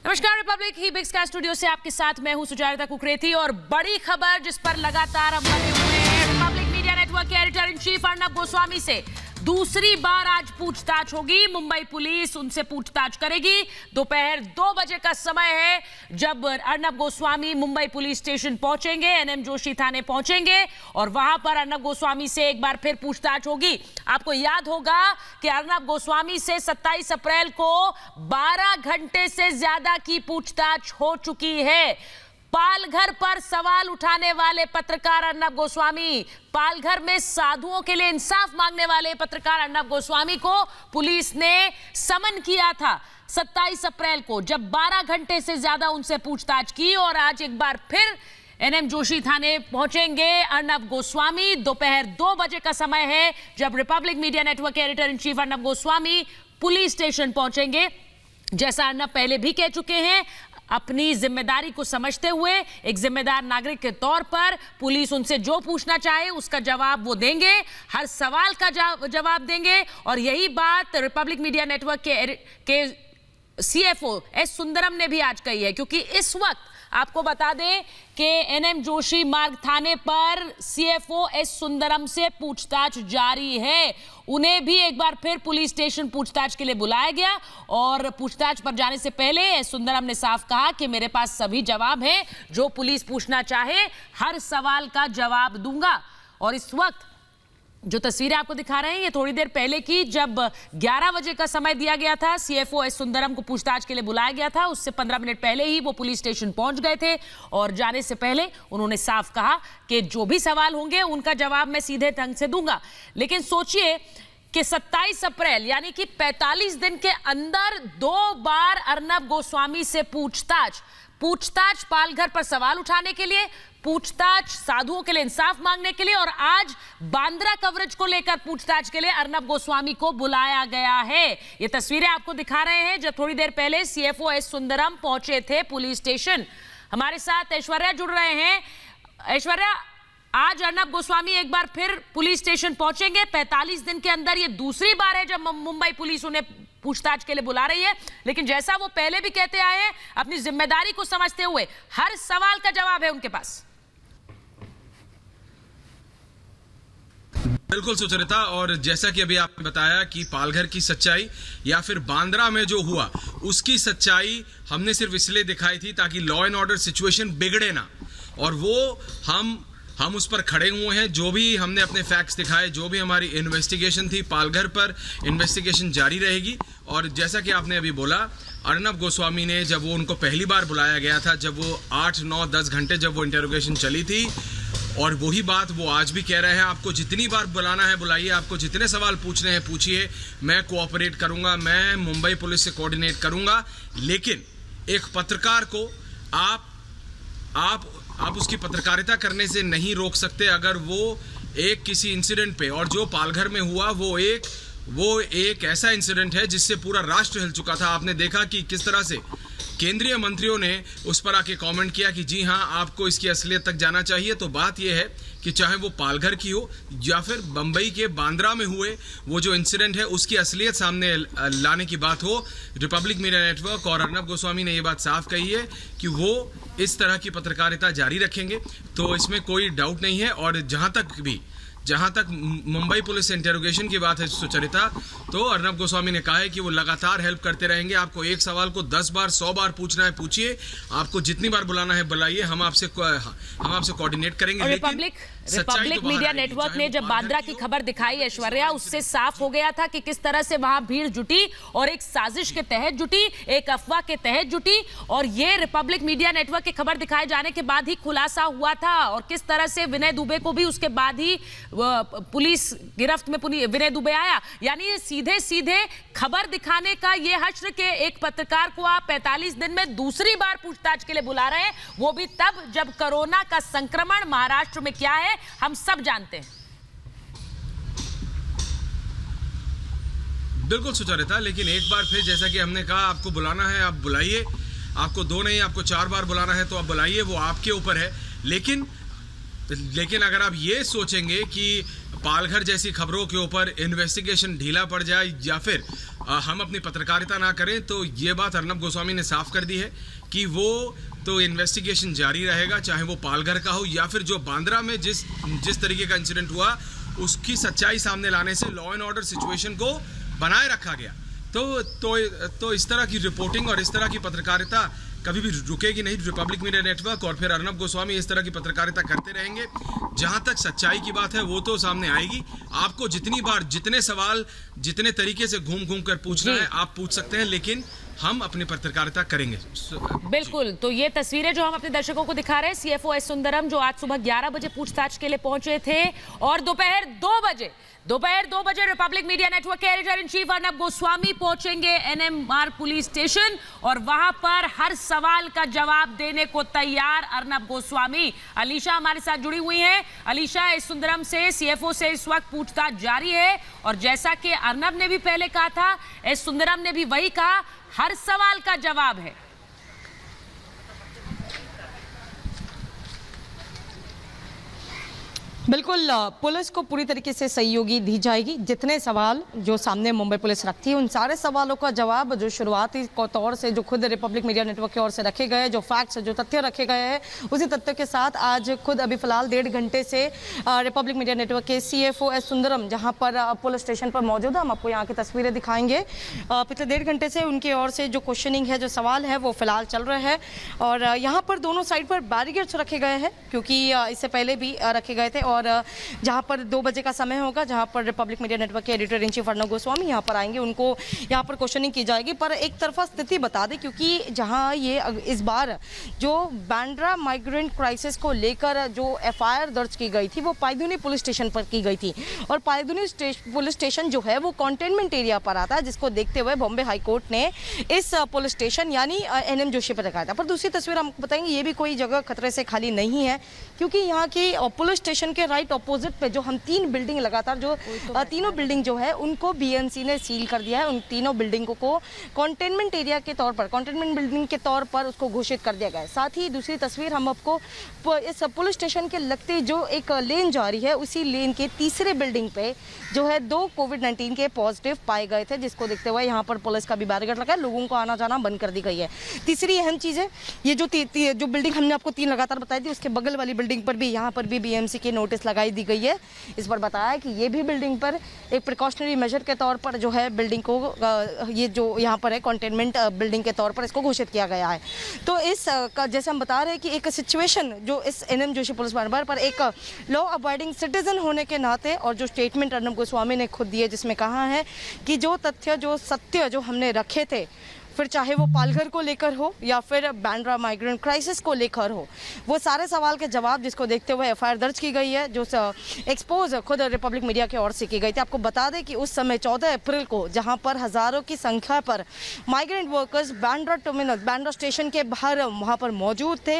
नमस्कार, रिपब्लिक ही big sky studio से आपके साथ मैं हूं सुजाता कुकरेती और बड़ी खबर जिस पर लगातार हम लगे हुए हैं, रिपब्लिक मीडिया नेटवर्क के editor in chief Arnab Goswami से दूसरी बार आज पूछताछ होगी। मुंबई पुलिस उनसे पूछताछ करेगी। दोपहर 2 बजे का समय है जब अर्नब गोस्वामी मुंबई पुलिस स्टेशन पहुंचेंगे, एनएम जोशी थाने पहुंचेंगे और वहां पर अर्नब गोस्वामी से एक बार फिर पूछताछ होगी। आपको याद होगा कि अर्नब गोस्वामी से 27 अप्रैल को 12 घंटे से ज्यादा की पूछताछ हो चुकी है। पालघर पर सवाल उठाने वाले पत्रकार अर्नब गोस्वामी, पालघर में साधुओं के लिए इंसाफ मांगने वाले पत्रकार अर्नब गोस्वामी को पुलिस ने समन किया था 27 अप्रैल को, जब 12 घंटे से ज्यादा उनसे पूछताछ की। और आज एक बार फिर एनएम जोशी थाने पहुंचेंगे अर्नब गोस्वामी। दोपहर 2 बजे का समय है जब रिपब्लिक मीडिया नेटवर्क के editor in chief Arnab Goswami police station पहुंचेंगे। जैसा अर्नब पहले भी कह चुके हैं, अपनी जिम्मेदारी को समझते हुए एक जिम्मेदार नागरिक के तौर पर पुलिस उनसे जो पूछना चाहे उसका जवाब वो देंगे, हर सवाल का जवाब देंगे। और यही बात रिपब्लिक मीडिया नेटवर्क के सीएफओ एस सुंदरम ने भी आज कही है, क्योंकि इस वक्त आपको बता दें कि एनएम जोशी मार्ग थाने पर सीएफओ एस सुंदरम से पूछताछ जारी है। उन्हें भी एक बार फिर पुलिस स्टेशन पूछताछ के लिए बुलाया गया और पूछताछ पर जाने से पहले एस सुंदरम ने साफ कहा कि मेरे पास सभी जवाब हैं, जो पुलिस पूछना चाहे हर सवाल का जवाब दूंगा। और इस वक्त जो तस्वीरें आपको दिखा रहे हैं ये थोड़ी देर पहले की, जब 11 बजे का समय दिया गया था, सीएफओ एस सुंदरम को पूछताछ के लिए बुलाया गया था, उससे 15 मिनट पहले ही वो पुलिस स्टेशन पहुंच गए थे। और जाने से पहले उन्होंने साफ कहा कि जो भी सवाल होंगे उनका जवाब मैं सीधे ढंग से दूंगा। लेकिन सोचिए कि 27 अप्रैल यानी कि 45 दिन के अंदर 2 बार अर्नब गोस्वामी से पूछताछ पालघर पर सवाल उठाने के लिए, पूछताछ साधुओं के लिए इंसाफ मांगने के लिए, और आज बांद्रा कवरेज को लेकर पूछताछ के लिए अर्नब गोस्वामी को बुलाया गया है। ये तस्वीरें आपको दिखा रहे हैं जब थोड़ी देर पहले सीएफओ एस सुंदरम पहुंचे थे पुलिस स्टेशन। हमारे साथ ऐश्वर्या जुड़ रहे हैं। ऐश्वर्या, आज अर्नब गोस्वामी एक बार फिर पुलिस स्टेशन पहुंचेंगे। 45 दिन के अंदर ये दूसरी बार है जब मुंबई पुलिस उन्हें पूछताछ के लिए बुला रही है। लेकिन जैसा वो पहले भी कहते आए हैं, अपनी जिम्मेदारी को समझते हुए हर सवाल का जवाब है उनके पास। बिल्कुल सुचरिता, और जैसा कि अभी आपने बताया कि पालघर की सच्चाई या फिर बांद्रा में जो हुआ उसकी सच्चाई हमने सिर्फ इसलिए दिखाई थी ताकि लॉ एंड ऑर्डर सिचुएशन बिगड़े ना, और वो हम उस पर खड़े हुए हैं। जो भी हमने अपने फैक्ट्स दिखाए, जो भी हमारी इन्वेस्टिगेशन थी, पालघर पर इन्वेस्टिगेशन जारी रहेगी। और जैसा कि आपने अभी बोला, अर्नब गोस्वामी ने जब वो उनको पहली बार बुलाया गया था, जब वो 8, 9, 10 घंटे जब वो इंटरोगेशन चली थी, और वही बात वो आज भी कह रहे हैं, आपको जितनी बार बुलाना है बुलाइए, आपको जितने सवाल पूछने हैं पूछिए, मैं कोऑपरेट करूंगा, मैं मुंबई पुलिस से कोऑर्डिनेट करूंगा। लेकिन एक पत्रकार को आप उसकी पत्रकारिता करने से नहीं रोक सकते अगर वो एक किसी इंसिडेंट पे, और जो पालघर में हुआ वो एक ऐसा इंसिडेंट है जिससे पूरा राष्ट्र हिल चुका था। आपने देखा कि किस तरह से केंद्रीय मंत्रियों ने उस पर आके कमेंट किया कि जी हाँ, आपको इसकी असलियत तक जाना चाहिए। तो बात यह है कि चाहे वो पालघर की हो या फिर बंबई के बांद्रा में हुए वो जो इंसिडेंट है उसकी असलियत सामने लाने की बात हो, रिपब्लिक मीडिया नेटवर्क और अर्नब गोस्वामी ने ये बात साफ कही है कि वो इस तरह की पत्रकारिता जारी रखेंगे। तो इसमें कोई डाउट नहीं है। और जहां तक मुंबई पुलिस इंटरोगेशन की बात है सुचरिता, तो अर्नब गोस्वामी ने कहा है कि वो लगातार हेल्प करते रहेंगे। आपको एक सवाल को 10 बार 100 बार पूछना है पूछिए, आपको जितनी बार बुलाना है बुलाइए, हम आपसे कोऑर्डिनेट करेंगे। रिपब्लिक मीडिया नेटवर्क ने जब बांद्रा की खबर दिखाई ऐश्वर्या, उससे साफ हो गया था कि किस तरह से वहां भीड़ जुटी और एक साजिश के तहत जुटी, एक अफवाह के तहत जुटी। और ये रिपब्लिक मीडिया नेटवर्क की खबर दिखाए जाने के बाद ही खुलासा हुआ था, और किस तरह से विनय दुबे को भी उसके बाद ही पुलिस गिरफ्त में विनय दुबे आया। यानी सीधे सीधे खबर दिखाने का ये हश्र के एक पत्रकार को आप 45 दिन में दूसरी बार पूछताछ के लिए बुला रहे हैं, वो भी तब जब कोरोना का संक्रमण महाराष्ट्र में क्या है हम सब जानते हैं। बिल्कुल सुचरिता, लेकिन एक बार फिर जैसा कि हमने कहा, आपको बुलाना है आप बुलाइए, आपको 2 नहीं आपको 4 बार बुलाना है तो आप बुलाइए, वो आपके ऊपर है। लेकिन लेकिन अगर आप ये सोचेंगे कि पालघर जैसी खबरों के ऊपर इन्वेस्टिगेशन ढीला पड़ जाए या फिर हम अपनी पत्रकारिता ना करें, तो ये बात अर्नब गोस्वामी ने साफ कर दी है कि वो तो इन्वेस्टिगेशन जारी रहेगा, चाहे वो पालघर का हो या फिर जो बांद्रा में जिस तरीके का इंसिडेंट हुआ उसकी सच्चाई सामने लाने से लॉ एंड ऑर्डर सिचुएशन को बनाए रखा गया। तो इस तरह की रिपोर्टिंग और इस तरह की पत्रकारिता कभी भी रुकेगी नहीं। रिपब्लिक मीडिया नेटवर्क और फिर अर्नब गोस्वामी इस तरह की पत्रकारिता करते रहेंगे। जहां तक सच्चाई की बात है वो तो सामने आएगी। आपको जितनी बार जितने सवाल जितने तरीके से घूम घूम कर पूछना है आप पूछ सकते हैं, लेकिन हम अपनी पत्रकारिता करेंगे। बिल्कुल। तो ये तस्वीरें जो हम अपने दर्शकों को दिखा रहे हैं, सीएफओ एस सुंदरम जो आज सुबह 11 बजे पूछताछ के लिए पहुंचे थे और दोपहर 2 बजे रिपब्लिक मीडिया नेटवर्क के editor in chief Arnab Goswami पहुंचेंगे एनएमआर पुलिस स्टेशन और वहां पर हर सवाल का जवाब देने को तैयार अर्नब गोस्वामी। अलीशा हमारे साथ जुड़ी हुई हैं। अलीशा, एस सुंदरम से सीएफओ से इस वक्त पूछताछ जारी है और जैसा कि अर्नब ने भी पहले कहा था, एस सुंदरम ने भी वही कहा, हर सवाल का जवाब है। बिल्कुल, पुलिस को पूरी तरीके से सहयोगी दी जाएगी। जितने सवाल जो सामने मुंबई पुलिस रखती है उन सारे सवालों का जवाब जो शुरुआती तौर से जो खुद रिपब्लिक मीडिया नेटवर्क की ओर से रखे गए, जो फैक्ट्स जो तथ्य रखे गए हैं, उसी तथ्य के साथ आज खुद अभी फिलहाल 1.5 घंटे से रिपब्लिक मीडिया नेटवर्क के सीएफओ एस सुंदरम जहां पर पुलिस स्टेशन पर मौजूद है। हम आपको यहाँ की तस्वीरें दिखाएंगे। पिछले 1.5 घंटे से उनकी ओर से जो क्वेश्चनिंग है, जो सवाल है वो फिलहाल चल रहा है और यहाँ पर दोनों साइड पर बैरिकेड्स रखे गए हैं क्योंकि इससे पहले भी रखे गए थे और जहां पर 2 बजे का समय होगा, जहां पर रिपब्लिक मीडिया नेटवर्क के editor in chief Arnab Goswami यहां पर आएंगे, उनको यहां पर क्वेश्चनिंग की जाएगी। पर एक तरफा स्थिति बता दें क्योंकि जहां ये इस बार जो बांद्रा माइग्रेंट क्राइसिस को लेकर जो एफआईआर दर्ज की गई थी वो पायधुनी पुलिस स्टेशन पर की गई थी और पायधुनी पुलिस स्टेशन जो है वो कंटेनमेंट एरिया पर आता है, जिसको देखते हुए बॉम्बे हाईकोर्ट ने इस पुलिस स्टेशन यानी एनएम जोशी पर रखा था। पर दूसरी तस्वीर हम बताएंगे, ये भी कोई जगह खतरे से खाली नहीं है क्योंकि यहाँ की पुलिस स्टेशन के राइट ऑपोजिट पे जो हम 3 बिल्डिंग लगातार जो तीनों बिल्डिंग जो है उनको बीएमसी ने सील कर दिया है। उन तीनों बिल्डिंगों को कंटेनमेंट एरिया के तौर पर, कंटेनमेंट बिल्डिंग के तौर पर उसको घोषित कर दिया गया है। साथ ही दूसरी तस्वीर हम आपको इस पुलिस स्टेशन के लगते जो एक लेन जा रही है उसी लेन के तीसरे बिल्डिंग पे जो है 2 कोविड-19 के पॉजिटिव पाए गए थे, जिसको देखते हुए यहाँ पर पुलिस का भी बैरिकेड लगा है, लोगों को आना जाना बंद कर दी गई है। तीसरी अहम चीज़ है ये जो बिल्डिंग हमने आपको 3 लगातार बताई थी उसके बगल वाली बिल्डिंग पर भी यहाँ पर भी बीएमसी की नोटिस लगाई दी गई है। इस पर बताया कि ये भी बिल्डिंग पर एक प्रिकॉशनरी मेजर के तौर पर जो है बिल्डिंग को ये जो यहाँ पर है कंटेनमेंट बिल्डिंग के तौर पर इसको घोषित किया गया है। तो इस जैसे हम बता रहे हैं कि एक सिचुएशन जो इस एनएम जोशी पुलिस महानगर पर एक लॉ अबाइडिंग सिटीजन होने के नाते और जो स्टेटमेंट अर्नब गोस्वामी ने खुद दिए जिसमें कहा है कि जो तथ्य जो सत्य जो हमने रखे थे, फिर चाहे वो पालघर को लेकर हो या फिर बांद्रा माइग्रेंट क्राइसिस को लेकर हो, वो सारे सवाल के जवाब जिसको देखते हुए एफआईआर दर्ज की गई है, जो एक्सपोज खुद रिपब्लिक मीडिया की ओर से की गई थी। आपको बता दें कि उस समय 14 अप्रैल को जहां पर हज़ारों की संख्या पर migrant workers Bandra terminal, Bandra station के बाहर वहाँ पर मौजूद थे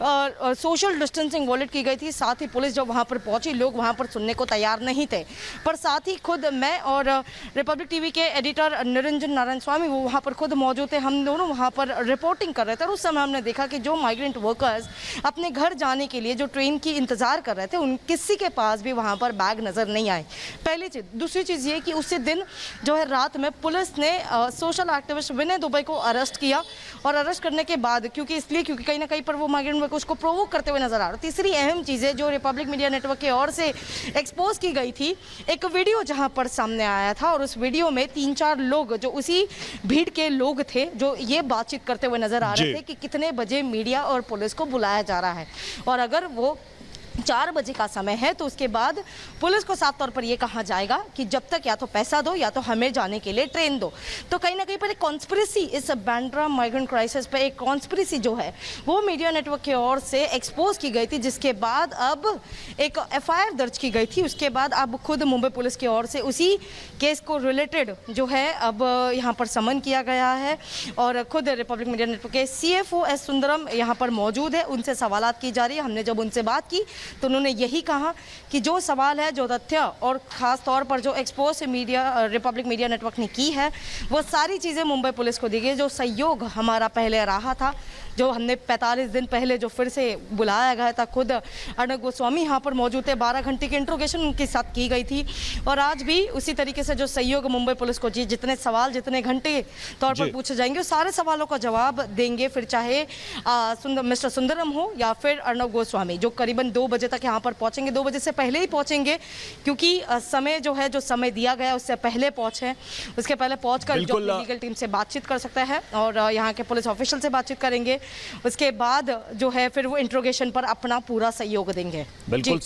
और सोशल डिस्टेंसिंग वॉलेट की गई थी। साथ ही पुलिस जब वहाँ पर पहुँची, लोग वहाँ पर सुनने को तैयार नहीं थे, पर साथ ही खुद मैं और रिपब्लिक टीवी के एडिटर निरंजन नारायण स्वामी वो वहाँ पर खुद मौजूद थे। हम दोनों वहाँ पर रिपोर्टिंग कर रहे थे और उस समय हमने देखा कि जो माइग्रेंट वर्कर्स अपने घर जाने के लिए जो ट्रेन की इंतज़ार कर रहे थे उन किसी के पास भी वहाँ पर बैग नज़र नहीं आए। पहली चीज़। दूसरी चीज़ ये कि उसी दिन जो है रात में पुलिस ने सोशल एक्टिविस्ट विनय दुबे को अरेस्ट किया और अरेस्ट करने के बाद क्योंकि कहीं ना कहीं पर वो माइग्रेंट वर्कर्स को प्रोवोक करते हुए नजर आ रहा। तीसरी अहम चीज़ें जो रिपब्लिक मीडिया नेटवर्क की ओर से एक्सपोज की गई थी, एक वीडियो जहाँ पर सामने आया था और उस वीडियो में 3-4 लोग जो उसी भीड़ के लोग थे जो ये बातचीत करते हुए नजर आ रहे थे कि कितने बजे मीडिया और पुलिस को बुलाया जा रहा है और अगर वो 4 बजे का समय है तो उसके बाद पुलिस को साफ तौर पर यह कहा जाएगा कि जब तक या तो पैसा दो या तो हमें जाने के लिए ट्रेन दो। तो कहीं ना कहीं पर एक कॉन्स्पिरेसी, इस बांद्रा माइग्रेंट क्राइसिस पे एक कॉन्स्पिरेसी जो है वो मीडिया नेटवर्क की ओर से एक्सपोज की गई थी, जिसके बाद अब एक एफआईआर दर्ज की गई थी। उसके बाद अब खुद मुंबई पुलिस की ओर से उसी केस को रिलेटेड जो है अब यहाँ पर समन किया गया है और खुद रिपब्लिक मीडिया नेटवर्क के सीएफओ एस सुंदरम यहाँ पर मौजूद है, उनसे सवालात की जा रही है। हमने जब उनसे बात की तो उन्होंने यही कहा कि जो सवाल है, जो तथ्य और ख़ास तौर पर जो एक्सपोज रिपब्लिक मीडिया नेटवर्क ने की है, वो सारी चीज़ें मुंबई पुलिस को दी गई। जो सहयोग हमारा पहले रहा था, जो हमने 45 दिन पहले जो फिर से बुलाया गया था, खुद अर्णब गोस्वामी यहाँ पर मौजूद थे, 12 घंटे की इंट्रोगेशन उनके साथ की गई थी। और आज भी उसी तरीके से जो सहयोग मुंबई पुलिस को जितने सवाल जितने घंटे तौर पर पूछे जाएंगे, उस सारे सवालों का जवाब देंगे। फिर चाहे मिस्टर सुंदरम हो या फिर अर्णब गोस्वामी, जो करीबन 2 बजे तक यहाँ पर पहुँचेंगे। 2 बजे से पहले ही पहुँचेंगे, क्योंकि समय जो है, जो समय दिया गया उससे पहले पहुँचे। उसके पहले पहुँच कर जो लीगल टीम से बातचीत कर सकता है और यहाँ के पुलिस ऑफिशियल से बातचीत करेंगे। उसके बाद जो है फिर वो इंट्रोगेशन पर अपना पूरा सहयोग देंगे। बिल्कुल।